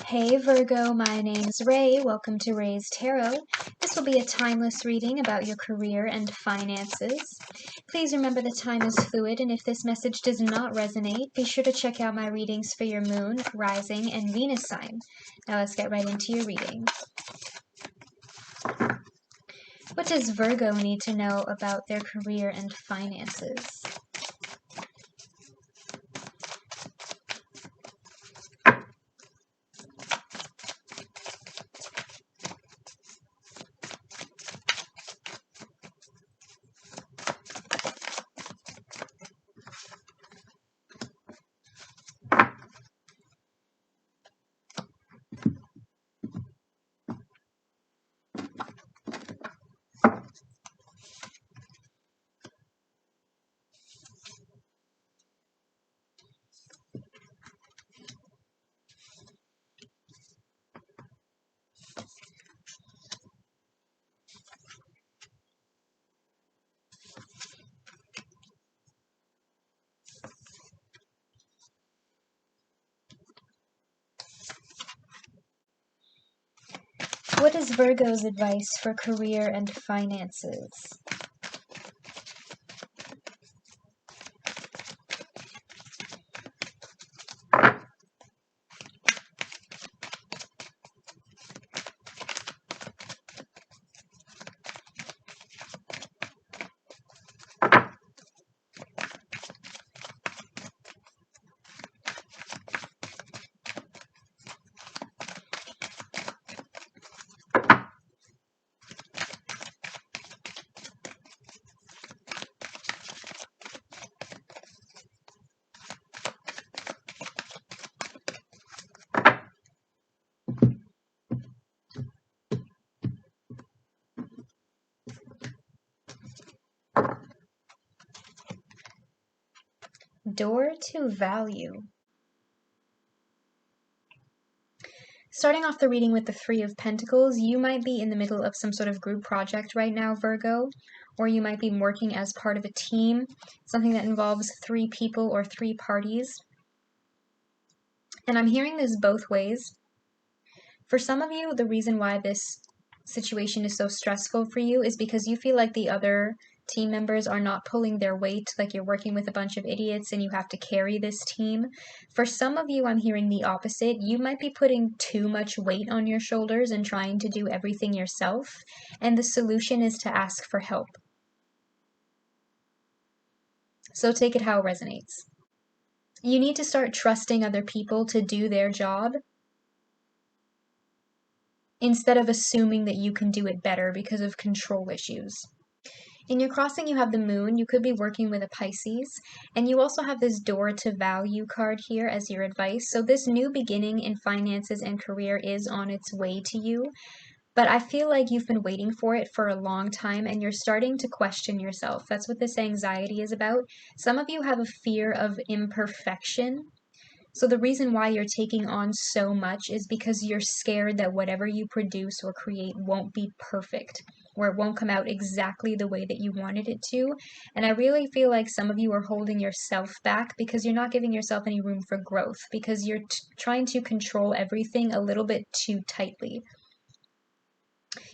Hey Virgo, my name's Ray. Welcome to Ray's Tarot. This will be a timeless reading about your career and finances. Please remember that time is fluid, and if this message does not resonate, be sure to check out my readings for your moon, rising, and Venus sign. Now let's get right into your reading. What does Virgo need to know about their career and finances? What is Virgo's advice for career and finances? Door to value. Starting off the reading with the Three of Pentacles, you might be in the middle of some sort of group project right now, Virgo, or you might be working as part of a team, something that involves three people or three parties. And I'm hearing this both ways. For some of you, the reason why this situation is so stressful for you is because you feel like the other team members are not pulling their weight, like you're working with a bunch of idiots and you have to carry this team. For some of you, I'm hearing the opposite. You might be putting too much weight on your shoulders and trying to do everything yourself, and the solution is to ask for help. So take it how it resonates. You need to start trusting other people to do their job instead of assuming that you can do it better because of control issues. In your crossing, you have the moon. You could be working with a Pisces, and you also have this door to value card here as your advice. So this new beginning in finances and career is on its way to you, but I feel like you've been waiting for it for a long time and you're starting to question yourself. That's what this anxiety is about. Some of you have a fear of imperfection. So the reason why you're taking on so much is because you're scared that whatever you produce or create won't be perfect, or it won't come out exactly the way that you wanted it to. And I really feel like some of you are holding yourself back because you're not giving yourself any room for growth, because you're trying to control everything a little bit too tightly.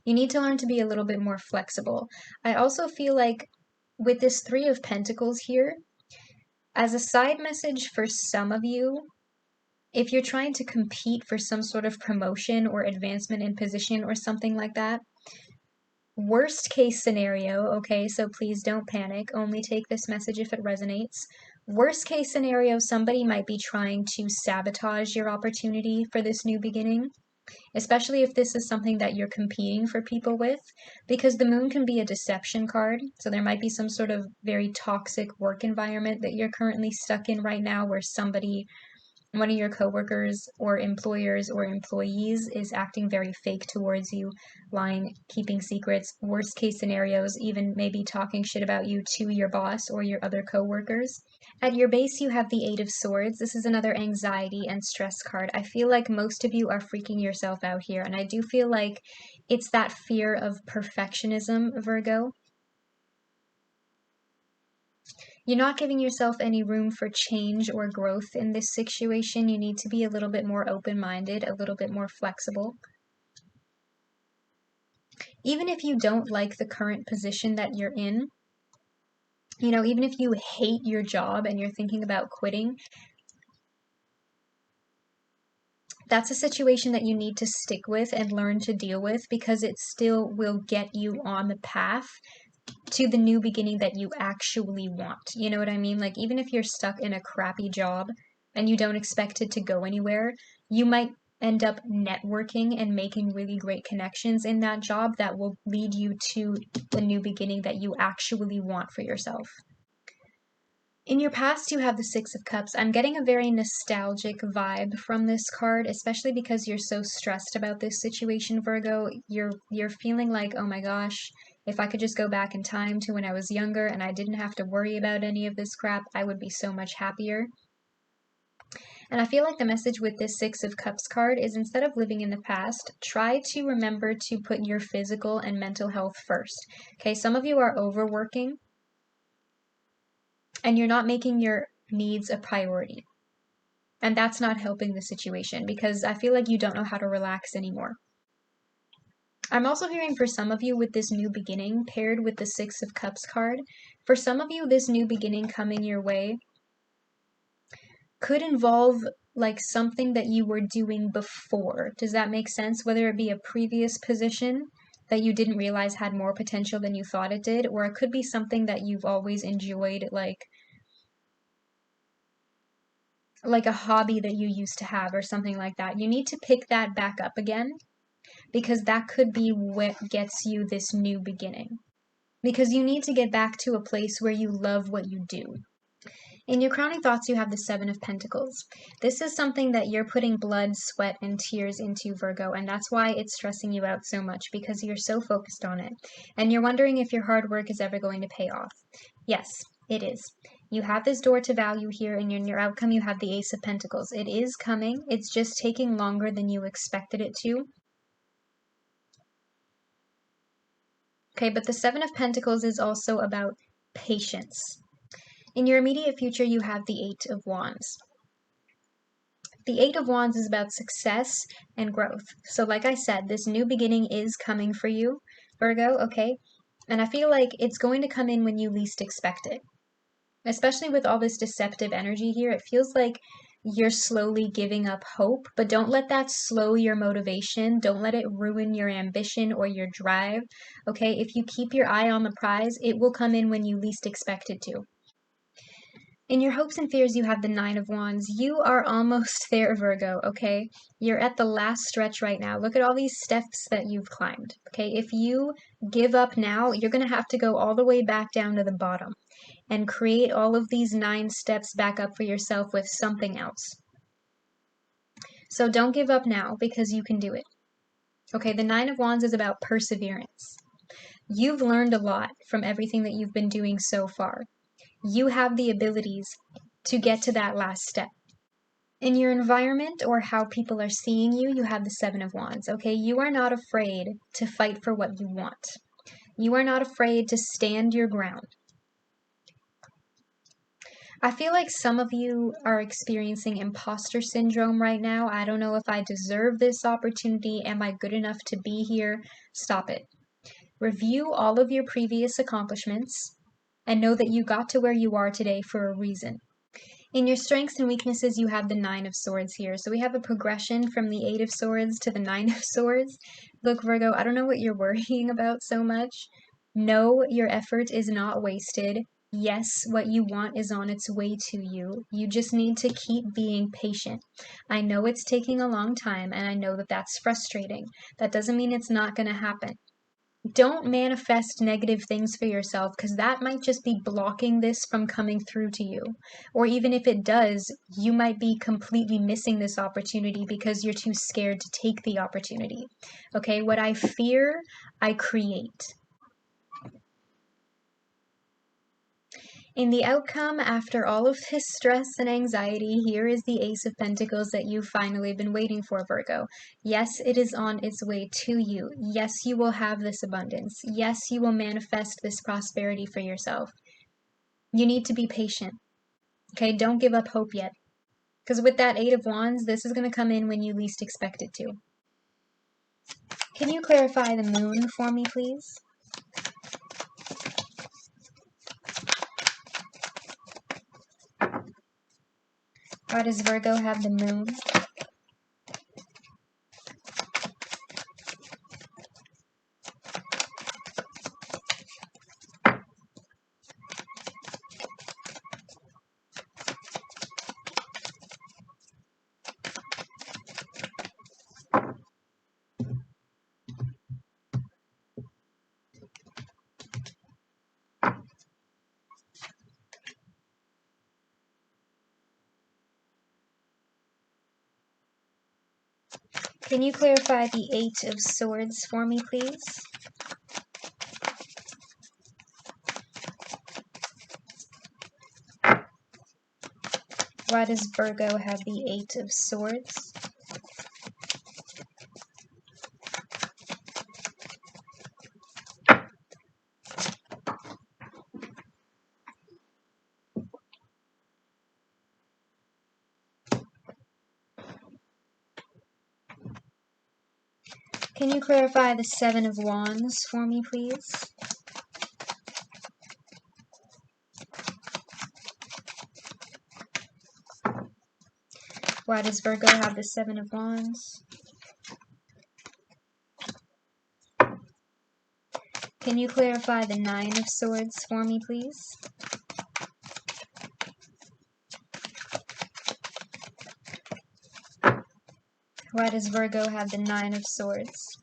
You need to learn to be a little bit more flexible. I also feel like with this Three of Pentacles here, as a side message for some of you, if you're trying to compete for some sort of promotion or advancement in position or something like that, worst case scenario, okay, so please don't panic, only take this message if it resonates. Worst case scenario, somebody might be trying to sabotage your opportunity for this new beginning, especially if this is something that you're competing for people with, because the moon can be a deception card. So there might be some sort of very toxic work environment that you're currently stuck in right now where somebody, one of your coworkers or employers or employees, is acting very fake towards you, lying, keeping secrets, worst case scenarios, even maybe talking shit about you to your boss or your other coworkers. At your base, you have the Eight of Swords. This is another anxiety and stress card. I feel like most of you are freaking yourself out here, and I do feel like it's that fear of perfectionism, Virgo. You're not giving yourself any room for change or growth in this situation. You need to be a little bit more open-minded, a little bit more flexible. Even if you don't like the current position that you're in, you know, even if you hate your job and you're thinking about quitting, that's a situation that you need to stick with and learn to deal with, because it still will get you on the path to the new beginning that you actually want. You know what I mean? Like, even if you're stuck in a crappy job and you don't expect it to go anywhere, you might end up networking and making really great connections in that job that will lead you to the new beginning that you actually want for yourself. In your past, you have the Six of Cups. I'm getting a very nostalgic vibe from this card, especially because you're so stressed about this situation, Virgo. You're feeling like, oh my gosh, if I could just go back in time to when I was younger and I didn't have to worry about any of this crap, I would be so much happier. And I feel like the message with this Six of Cups card is, instead of living in the past, try to remember to put your physical and mental health first. Okay, some of you are overworking and you're not making your needs a priority. And that's not helping the situation, because I feel like you don't know how to relax anymore. I'm also hearing for some of you with this new beginning paired with the Six of Cups card, for some of you this new beginning coming your way could involve like something that you were doing before. Does that make sense? Whether it be a previous position that you didn't realize had more potential than you thought it did, or it could be something that you've always enjoyed, like a hobby that you used to have or something like that. You need to pick that back up again, because that could be what gets you this new beginning. Because you need to get back to a place where you love what you do. In your crowning thoughts, you have the Seven of Pentacles. This is something that you're putting blood, sweat, and tears into, Virgo, and that's why it's stressing you out so much, because you're so focused on it. And you're wondering if your hard work is ever going to pay off. Yes, it is. You have this door to value here, and in your outcome, you have the Ace of Pentacles. It is coming. It's just taking longer than you expected it to. Okay, but the Seven of Pentacles is also about patience. In your immediate future, you have the Eight of Wands. The Eight of Wands is about success and growth. So like I said, this new beginning is coming for you, Virgo, okay? And I feel like it's going to come in when you least expect it. Especially with all this deceptive energy here, it feels like you're slowly giving up hope, but don't let that slow your motivation. Don't let it ruin your ambition or your drive, okay? If you keep your eye on the prize, it will come in when you least expect it to. In your hopes and fears, you have the Nine of Wands. You are almost there, Virgo, okay? You're at the last stretch right now. Look at all these steps that you've climbed, okay? If you give up now, you're going to have to go all the way back down to the bottom and create all of these 9 steps back up for yourself with something else. So don't give up now, because you can do it. Okay, the Nine of Wands is about perseverance. You've learned a lot from everything that you've been doing so far. You have the abilities to get to that last step. In your environment or how people are seeing you, you have the Seven of Wands, okay? You are not afraid to fight for what you want. You are not afraid to stand your ground. I feel like some of you are experiencing imposter syndrome right now. I don't know if I deserve this opportunity. Am I good enough to be here? Stop it. Review all of your previous accomplishments and know that you got to where you are today for a reason. In your strengths and weaknesses, you have the Nine of Swords here. So we have a progression from the Eight of Swords to the Nine of Swords. Look, Virgo, I don't know what you're worrying about so much. No, your effort is not wasted. Yes, what you want is on its way to you. You just need to keep being patient. I know it's taking a long time, and I know that that's frustrating. That doesn't mean it's not going to happen. Don't manifest negative things for yourself, because that might just be blocking this from coming through to you. Or even if it does, you might be completely missing this opportunity because you're too scared to take the opportunity. Okay, what I fear, I create. In the outcome, after all of this stress and anxiety, here is the Ace of Pentacles that you've finally been waiting for, Virgo. Yes, it is on its way to you. Yes, you will have this abundance. Yes, you will manifest this prosperity for yourself. You need to be patient. Okay, don't give up hope yet. Because with that Eight of Wands, this is going to come in when you least expect it to. Can you clarify the moon for me, please? Why does Virgo have the moon? Can you clarify the Eight of Swords for me, please? Why does Virgo have the Eight of Swords? Can you clarify the Seven of Wands for me, please? Why does Virgo have the Seven of Wands? Can you clarify the Nine of Swords for me, please? Why does Virgo have the Nine of Swords?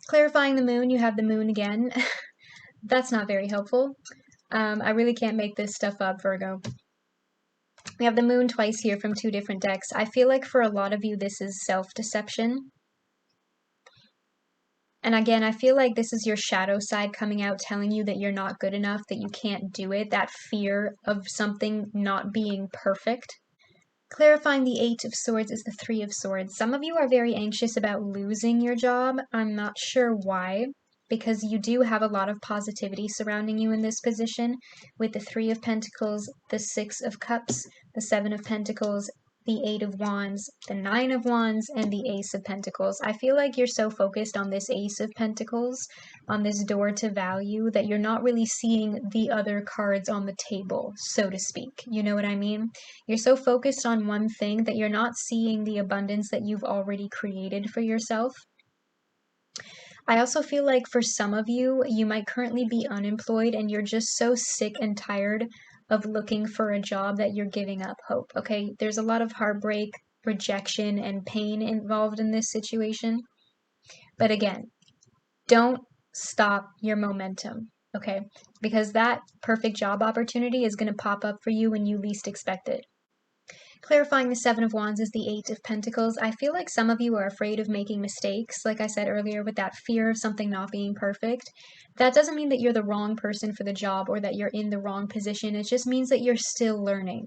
Clarifying the moon, you have the moon again. That's not very helpful. I really can't make this stuff up, Virgo. We have the moon twice here from two different decks. I feel like for a lot of you, this is self-deception. And again, I feel like this is your shadow side coming out, telling you that you're not good enough, that you can't do it, that fear of something not being perfect. Clarifying the Eight of Swords is the Three of Swords. Some of you are very anxious about losing your job. I'm not sure why, because you do have a lot of positivity surrounding you in this position with the Three of Pentacles, the Six of Cups, the Seven of Pentacles, the Eight of Wands, the Nine of Wands, and the Ace of Pentacles. I feel like you're so focused on this Ace of Pentacles, on this door to value, that you're not really seeing the other cards on the table, so to speak. You know what I mean? You're so focused on one thing that you're not seeing the abundance that you've already created for yourself. I also feel like for some of you, you might currently be unemployed and you're just so sick and tired of looking for a job that you're giving up hope, okay? There's a lot of heartbreak, rejection, and pain involved in this situation. But again, don't stop your momentum, okay? Because that perfect job opportunity is going to pop up for you when you least expect it. Clarifying the Seven of Wands is the Eight of Pentacles. I feel like some of you are afraid of making mistakes, like I said earlier, with that fear of something not being perfect. That doesn't mean that you're the wrong person for the job or that you're in the wrong position. It just means that you're still learning.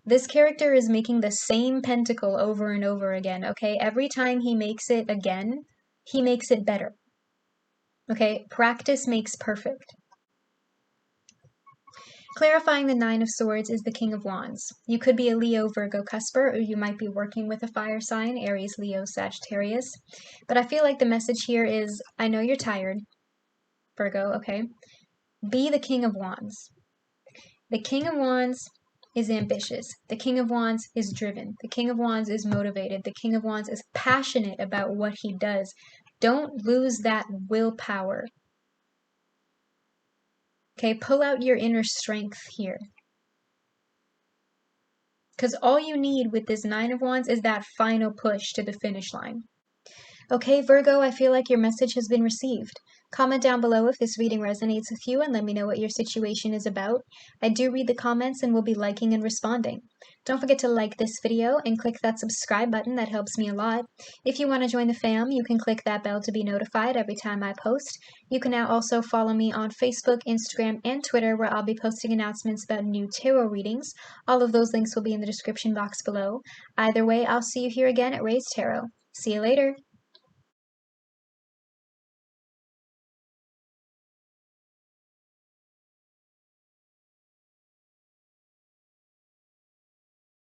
This character is making the same pentacle over and over again, okay? Every time he makes it again, he makes it better. Okay? Practice makes perfect. Clarifying the Nine of Swords is the King of Wands. You could be a Leo, Virgo, Cusper, or you might be working with a fire sign, Aries, Leo, Sagittarius. But I feel like the message here is, I know you're tired, Virgo, okay? Be the King of Wands. The King of Wands is ambitious. The King of Wands is driven. The King of Wands is motivated. The King of Wands is passionate about what he does. Don't lose that willpower. Okay, pull out your inner strength here. Because all you need with this Nine of Wands is that final push to the finish line. Okay, Virgo, I feel like your message has been received. Comment down below if this reading resonates with you and let me know what your situation is about. I do read the comments and will be liking and responding. Don't forget to like this video and click that subscribe button, that helps me a lot. If you want to join the fam, you can click that bell to be notified every time I post. You can now also follow me on Facebook, Instagram, and Twitter, where I'll be posting announcements about new tarot readings. All of those links will be in the description box below. Either way, I'll see you here again at Ray's Tarot. See you later!